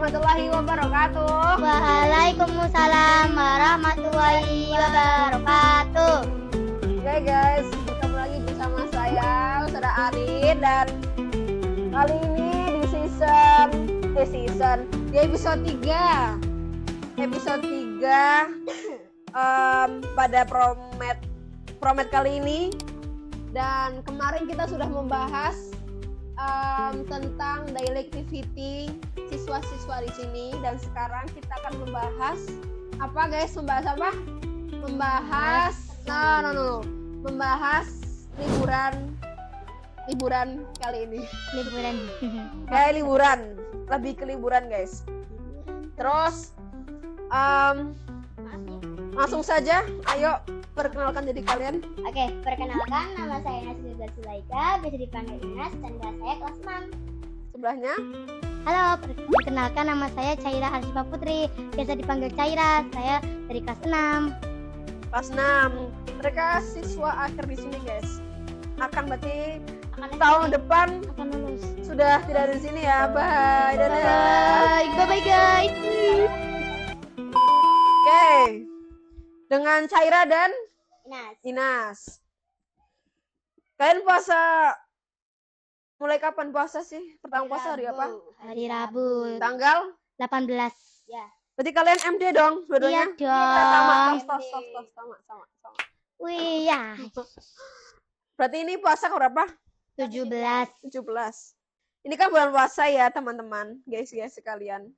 warahmatullahi wabarakatuh. Waalaikumsalam warahmatullahi wabarakatuh. Oke guys, bertemu lagi bersama saya Ustazah Arin, dan kali ini di episode 3 pada Promed kali ini. Dan kemarin kita sudah membahas tentang daily activity siswa-siswa di sini, dan sekarang kita akan membahas apa guys? Membahas apa? Membahas liburan kali ini. Kayak liburan, lebih ke liburan guys. Terus langsung saja, ayo perkenalkan diri kalian. Oke, perkenalkan, nama saya Nasir Sulaika, bisa dipanggil Inas, dan kelas saya kelas 6. Sebelahnya, Halo, perkenalkan, nama saya Caira Arsyifa Putri, biasa dipanggil Caira, saya dari kelas 6. kelas 6. Mereka siswa akhir di sini guys. Berarti tahun depan akan lulus. sudah tidak ada di sini ya. Bye. Dadah. Bye guys. Oke. Dengan Caira dan Inas. Kalian puasa mulai kapan puasa sih? Pertama puasa hari apa? Hari Rabu. Tanggal 18. Ya. Berarti kalian MD dong, dua-duanya? Iya dong. Sama. Wih ya. Berarti ini puasa ke berapa? 17. 17. Ini kan bulan puasa ya, teman-teman, guys sekalian.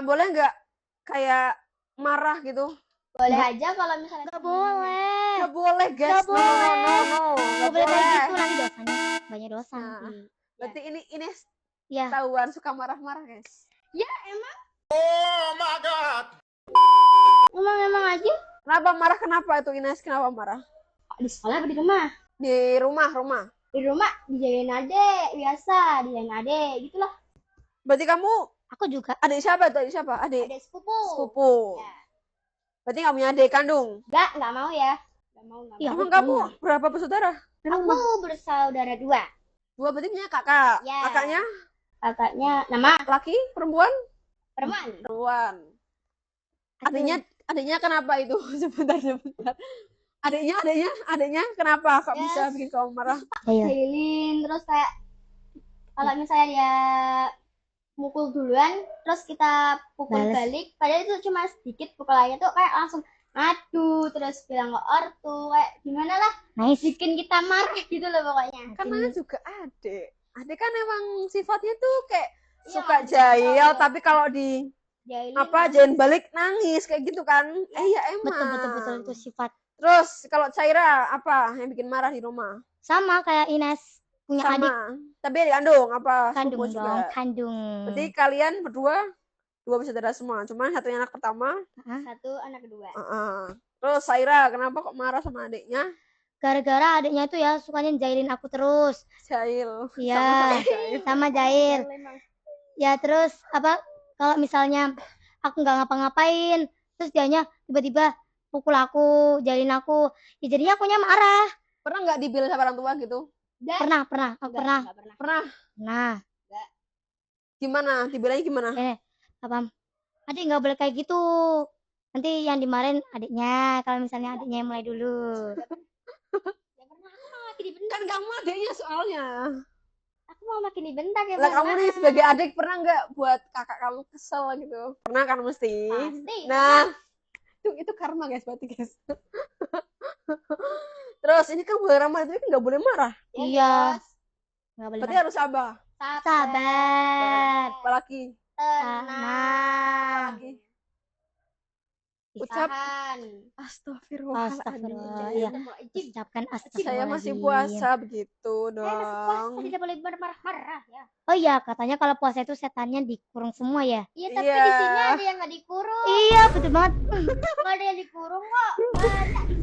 Boleh nggak kayak marah gitu? Boleh aja kalau misalnya. Nggak boleh. Nggak boleh, guys. Nggak boleh. Nggak Boleh kayak boleh. gitu, nanti dosanya banyak dosa. Nah, berarti ini Ya. tahuan suka marah-marah, guys. Ya emang. Oh my god. Emang aja. Kenapa marah? Kenapa itu Ines? Kenapa marah? Di sekolah apa di rumah? Di rumah. Di rumah dijagain adek, biasa dijagain adek gitulah. Berarti kamu Aku juga. adik siapa tuh? Adik siapa? Adik Adek sepupu. sepupu. Ya. Berarti nggak punya adik kandung. Nggak mau ya. Nggak mau. Ya, emang kamu berapa bersaudara? Di rumah? Aku bersaudara 2. Dua, berarti punya kakak. Ya. Kakaknya Kakaknya nama laki, perempuan? Perman. Perempuan. Adiknya kenapa itu? Sebentar. Adiknya kenapa kok bisa bikin kamu marah? Jailin terus kayak kalau misalnya dia mukul duluan terus kita pukul balik, padahal itu cuma sedikit pukulannya tuh kayak langsung aduh, terus bilang ke ortu kayak gimana lah, bikin kita marah gitu loh pokoknya. Karena juga adik kan emang sifatnya tuh kayak Iya, suka jahil, tapi kalau di Jailin jangan balik nangis kayak gitu kan. Iya emang. betul itu sifat. Terus kalau Caira apa yang bikin marah di rumah? Sama kayak Ines punya Sama. adik Tapi adik kandung apa? kandung Sepupu dong, juga. kandung. Berarti kalian berdua bersaudara semua. Cuman satunya anak pertama. Satu anak kedua. Terus Caira kenapa kok marah sama adiknya? Gara-gara adiknya itu ya sukanya jailin aku terus. Jahil. Iya, sama jahil. Ya terus apa kalau misalnya aku nggak ngapa-ngapain, terus dianya tiba-tiba pukul aku, jailin aku, ya jadinya akunya marah. Pernah nggak dibela sama orang tua gitu? Pernah. Pernah. Nah, Gimana? Dibelanya gimana? apa? Adik nggak boleh kayak gitu. Nanti yang dimarahin adiknya. Kalau misalnya adiknya yang mulai dulu. Kan kamu adiknya soalnya. Aku mau makin dibentak ya. Lah kamu nih sebagai adik pernah nggak buat kakak kamu kesel gitu? Pernah kan mesti. Pasti. Nah, itu karma guys, berarti guys. Terus ini kan bulan Ramadan itu nggak boleh marah. Iya. Nggak boleh. Berarti harus sabar. Sabar. Apalagi Tenang. Ucap Tahan. astagfirullah. Iya. Ucapkan astagfirullahaladzim. Saya masih puasa begitu dong. Tidak boleh marah-marah ya. Oh iya, katanya kalau puasa itu setannya dikurung semua ya. Iya, tapi Iya. di sini ada yang nggak dikurung. Iya, betul banget. Nggak ada yang dikurung kok.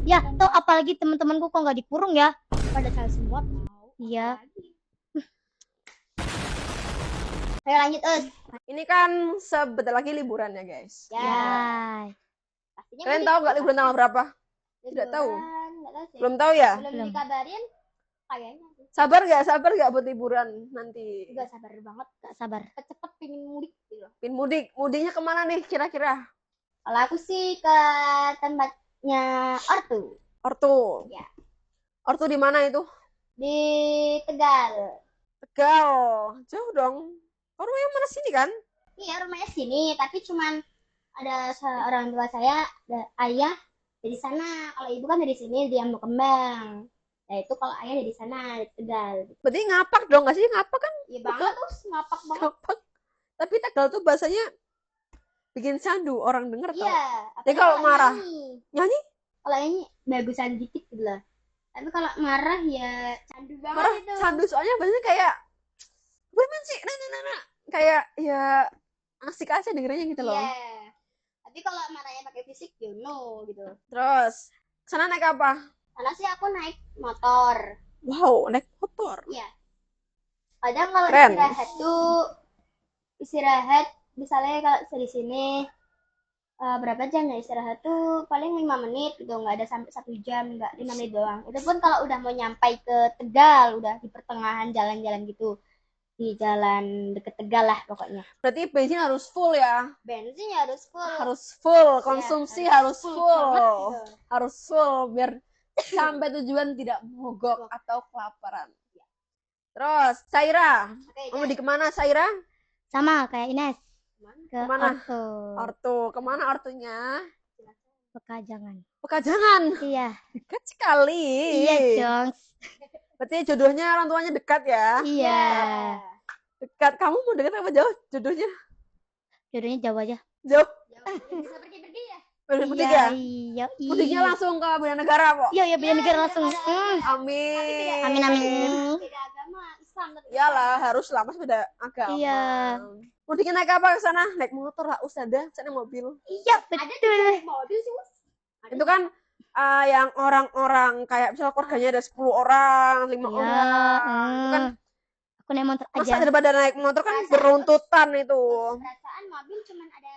Ya, tuh apalagi teman-temanku kok nggak dikurung ya. Pada salah semua tahu. Iya. Ayo lanjut, Ini kan sebentar lagi liburan ya guys. Ya. Kalian tahu nggak liburan tanggal berapa? Tidak tahu. Nggak tahu sih. Belum tahu ya? Belum dikabarin. kayaknya. Sabar nggak buat liburan nanti? Gak sabar banget, gak sabar. Cepet pingin mudik gitu. Pin mudik, mudiknya kemana nih kira-kira? Kalau aku sih ke tempatnya ortu Ortu. Ya. Ortu di mana itu? di Tegal. Tegal. Jauh dong. Orang yang mana sini kan? Iya, rumahnya sini, tapi cuman ada orang tua saya, ada ayah dari sana. Kalau ibu kan dari sini, dia mau kembang. Nah, itu kalau ayah dari sana, dari Tegal. Berarti ngapak dong, nggak sih? Ngapak kan? Iya banget tuh, ngapak banget. Ngapak. Tapi Tegal tuh bahasanya bikin sandu, orang denger tau. Iya. Jadi kalau marah, nyanyi? Kalau ini bagusan dikit gitu lah. Tapi kalau marah ya candu banget Marah itu. sandu soalnya bahasanya kayak gimana sih? Nah. Kayak ya asik aja dengernya gitu loh. Iya. Tapi kalau marahnya pakai fisik, you know gitu. Terus, sana naik apa? Karena sih aku naik motor. Wow, naik motor. Iya. Kadang kalau Keren. istirahat misalnya kalau di sini berapa jam ya istirahat tuh paling 5 menit gitu, nggak ada sampai 1 jam, nggak 5 menit doang. Itu pun kalau udah mau nyampai ke Tegal, udah di pertengahan jalan-jalan gitu, di jalan deket Tegal lah pokoknya. Berarti bensin harus full ya? Bensin ya harus full. Harus full, konsumsi harus full. banget gitu. Harus full biar sampai tujuan tidak mogok atau kelaparan. Terus, Saira, Oke, mau di kemana Saira? sama kayak Ines. Ke Kemana? Orto. Ortu, kemana ortunya? Pekajangan. Pekajangan, Iya. dekat sekali. Iya dong. Berarti jodohnya orang tuanya dekat ya? Iya. Dekat, kamu mau dekat apa jauh jodohnya? Jodohnya jauh aja. Jauh, Bisa pergi-pergi ya? mudik ya? Iya. Mudiknya langsung ke beda negara kok. Iya, beda negara langsung. Amin. Amin. Beda agama, Islam. Iyalah, harus lah, mas beda agama. Iya. Mudiknya naik apa ke sana? Naik motor lah, usada, sana mobil. Iya, betul. Mobil sih, Mas. Itu kan yang orang-orang kayak misal keluarganya ada 10 orang, 5 Iya. orang. Itu kan Aku naik motor masa aja. daripada naik motor kan beruntutan itu. Perasaan mobil cuman ada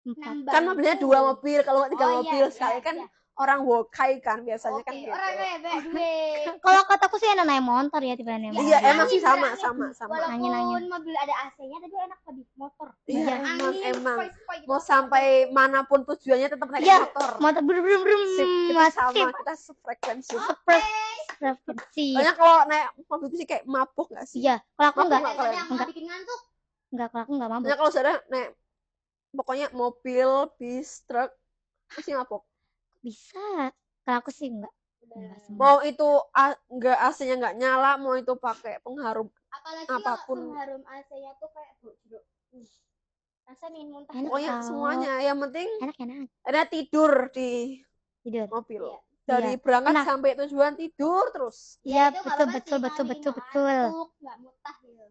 6 Kan mobilnya 2 mobil, kalau nggak 3 mobil sekali kan iya. orang wokai kan biasanya kan gitu. Orang kayak duit. Kalau kataku sih enak naik motor ya tiba naik motor. Iya, emang sih sama. Walaupun mobil ada AC-nya tapi enak lebih motor. Iya, Angin, emang. sepoi-sepoi gitu. Mau sampai manapun tujuannya tetap naik Iya, motor. motor brum Sip, kita sama, kita sefrekuensi. Frekuensi. Soalnya kalau naik mobil itu sih kayak mabuk nggak sih? Iya, kalau aku Mabuk enggak. nggak kalian? Enggak bikin ngantuk. Enggak, kalau aku enggak mabuk. Soalnya kalau sudah naik pokoknya mobil, bis, truk pasti mabuk. Bisa. Kalau aku sih enggak. Mau itu nggak AC-nya nggak nyala, mau itu pakai pengharum Apalagi apapun. pengharum AC-nya tuh kayak jeruk. Rasa ingin muntah. Pokoknya semuanya yang penting Enak. ada tidur di Tidur. mobil. Iya. Dari Iya. berangkat Pernah. sampai tujuan tidur terus. Iya, betul. Enggak muntah gitu.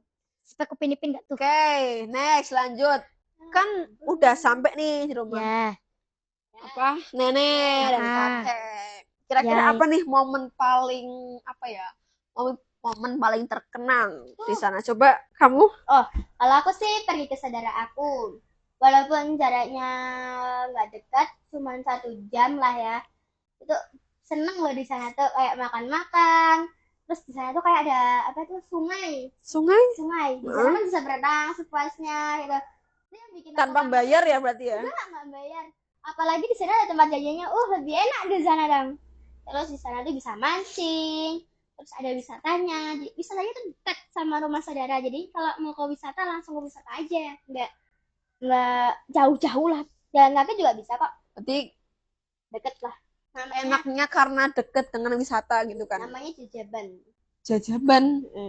Sampai kupin-ipin enggak tuh? Oke, next lanjut. Kan udah sampai nih di rumah. Ya. Apa? Nenek dan kakek. Kira-kira Ya. apa nih momen paling apa ya? Momen paling terkenang di sana. Coba kamu. Kalau aku sih pergi ke saudara aku. Walaupun jaraknya nggak dekat, cuma 1 jam lah ya. Itu seneng loh di sana tuh kayak makan-makan. Terus di sana tuh kayak ada apa tuh sungai. Sungai Di sana kan bisa berenang sepuasnya gitu. Itu yang bikin aku tanpa kangen. bayar ya berarti ya? Nggak bayar. Apalagi di sana ada tempat jajannya. Lebih enak di sana dong. Terus di sana tuh bisa mancing. Terus ada wisatanya. Jadi wisatanya tuh dekat sama rumah saudara. Jadi kalau mau ke wisata langsung ke wisata aja. Nggak jauh-jauh lah. Jalan kaki juga bisa kok. Berarti Deket lah. enaknya karena deket dengan wisata gitu kan? Namanya Jajaban. Jajaban.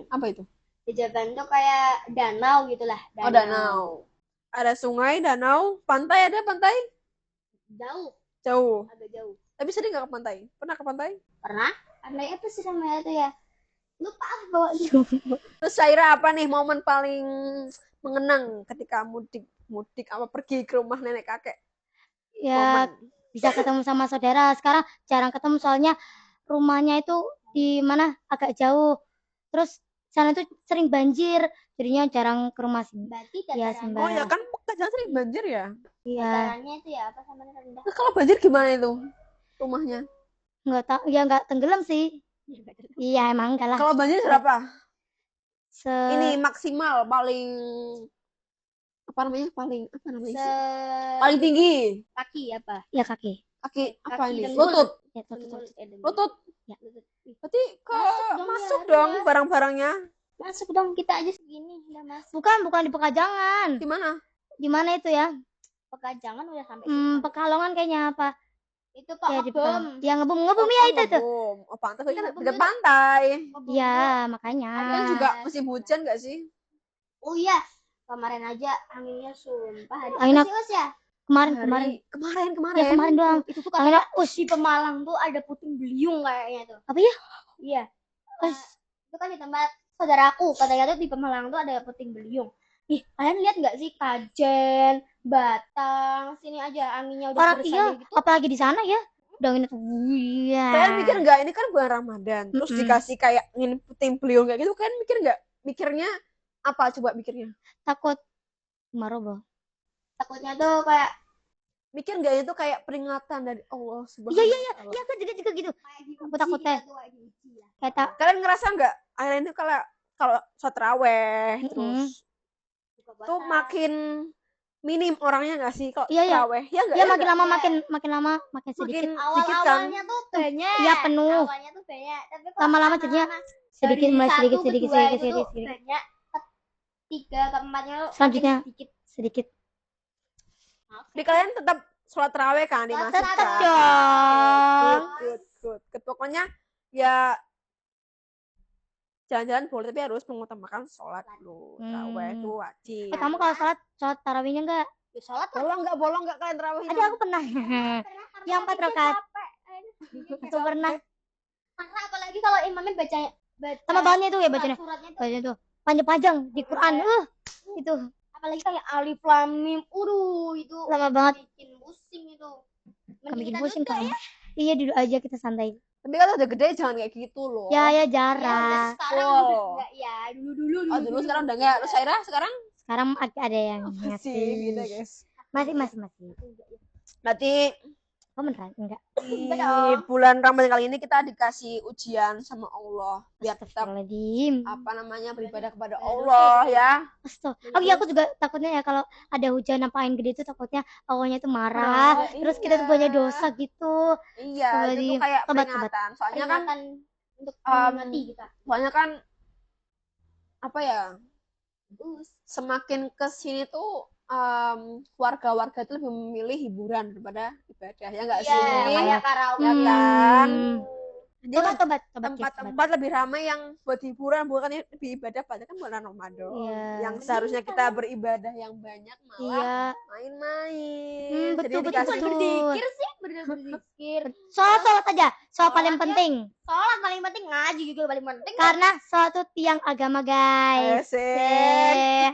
Apa itu? Jajaban tuh kayak danau gitulah. Oh, danau. Ada sungai, danau, pantai ada pantai? Jauh. Agak jauh. Tapi sering nggak ke pantai? Pernah ke pantai? Pernah? Pantai apa sih namanya tuh ya? Lupa bawa Terus Saira apa nih momen paling mengenang ketika mudik apa pergi ke rumah nenek kakek? ya Momen. bisa ketemu sama saudara. Sekarang jarang ketemu soalnya rumahnya itu di mana agak jauh. Terus sana tuh sering banjir, jadinya jarang ke rumah sini. Berarti ya, Oh ya kan Pekajangan sering banjir ya? Iya. Datarannya itu ya apa sama rendah. Nah, kalau banjir gimana itu rumahnya? Nggak tahu, ya nggak tenggelam sih. Iya emang enggak lah. Kalau banjir berapa? Se- Ini maksimal paling apa namanya? Paling apa namanya? sih? Paling tinggi. Kaki apa? ya kaki. Kaki apa Kaki ini? dan Lutut. Ya, tuh. Lutut. Ya. Berarti ke Masuk dong, masuk ya, dong harus. barang-barangnya. Masuk dong, kita aja segini udah masuk. Bukan di Pekajangan. Di mana? Di mana itu ya? Pekajangan udah sampai Pekalongan kayaknya apa? itu Pak Kayak di Ngebom. Pekalongan. Ya ngebum ya itu tuh. Ngebom. Oh, pantai kan Iya, dekat ngebom pantai. Iya, makanya. Kan juga musim hujan gak sih? Oh iya, kemarin aja anginnya sumpah hari Angin apa apa? sih Us ya? Kemarin. Kemarin. Ya kemarin doang. Itu tuh Angin katanya di Pemalang tuh ada puting beliung kayaknya tuh. Apa ya? Iya. Us. Itu kan di tempat saudaraku, katanya tuh di Pemalang tuh ada puting beliung. Ih, kalian lihat nggak sih Kajen, Batang, sini aja anginnya udah Orang bersih iya, gitu. apalagi di sana ya. Udah angin tuh. Iya. Kalian mikir nggak ini kan bulan Ramadan, terus Mm-mm. dikasih kayak ingin puting beliung kayak gitu, kalian mikir nggak? Mikirnya apa? Coba mikirnya. Takut kemarau. Takutnya tuh kayak Mikir nggak itu kayak peringatan dari Allah Subhanahu Iya, wa Ta'ala? Iya kan juga gitu. kayak diuji Aku takut, gitu Teh. tuh, kayak diuji ya. Kayak tak. Kalian ngerasa nggak akhirnya itu kalau sholat raweh Mm-mm. terus Buka puasa. tuh makin minim orangnya nggak sih kalau Iya, iya. raweh? Ya nggak? Ya Ya makin nggak? lama Iya. makin lama makin sedikit. Makin sedikit kan? Awalnya tuh banyak. Iya, penuh. Awalnya tuh banyak, tapi kok Lama-lama jadinya sedikit dari mulai satu sedikit ke sedikit dua sedikit itu tuh sedikit. banyak, tiga ke empatnya tuh Selanjutnya. makin sedikit. Sedikit. Jadi kalian tetap sholat raweh kan di masjid Tetap kan? dong. Good. Pokoknya ya jalan-jalan boleh tapi harus mengutamakan sholat dulu. Raweh itu wajib. Kamu kalau sholat tarawihnya enggak? Ya sholat lah. Bolong nggak kalian raweh? Ada aku pernah. Yang 4 rakaat. Aku pernah. Karena apalagi kalau imamnya baca Sama banget itu ya bacanya. suratnya tuh Bacanya tuh panjang-panjang di Quran. Itu apalagi kayak alif lam mim itu lama banget. bikin pusing itu. Kan bikin Mending kita pusing juga kamu. Iya duduk aja kita santai. Tapi kalau udah gede jangan kayak gitu loh. Ya ya, udah jarang. sekarang Wow. udah enggak ya dulu Oh dulu sekarang udah enggak. Terus Saira sekarang Sekarang ada yang masih gitu ngasih. guys. Masih. Berarti Oh beneran enggak? di bulan Ramadan kali ini kita dikasih ujian sama Allah biar tetap Astagfirullahaladzim. apa namanya beribadah kepada Allah ya. Astaga. Oh iya aku juga takutnya ya kalau ada hujan apa angin gede itu takutnya Allahnya itu marah. Nah, Terus iya. kita tuh banyak dosa gitu. Iya, itu Astagfirullahaladzim. tuh kayak Tobat. peringatan. Soalnya kan peringatan untuk mati kita. soalnya kan apa ya? Semakin ke sini tuh warga-warga itu lebih memilih hiburan daripada ibadah ya enggak sih? Kayak karaoke Ya kan? Jadi Tobat. tempat-tempat lebih ramai yang buat hiburan bukan yang lebih ibadah padahal kan bulan Ramadan. Iya. Yang seharusnya kita beribadah yang banyak malah Iya. main-main. Jadi Betul. dikasih berzikir sih berzikir. Sholat aja. Sholat paling penting. Sholat paling penting, ngaji juga paling penting. Karena sholat itu tiang agama guys. Asik.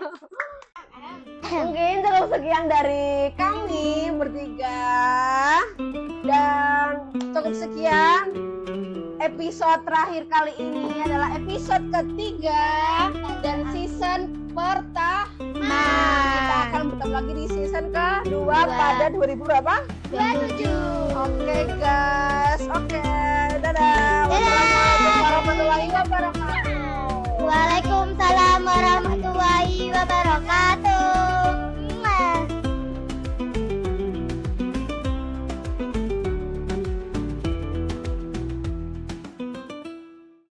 Mungkin cukup sekian dari kami bertiga dan cukup sekian episode terakhir kali ini adalah episode ketiga dan season pertama. Kita akan bertemu lagi di season kedua pada 2000 berapa? 27. Oke guys, oke, dadah. Dadah.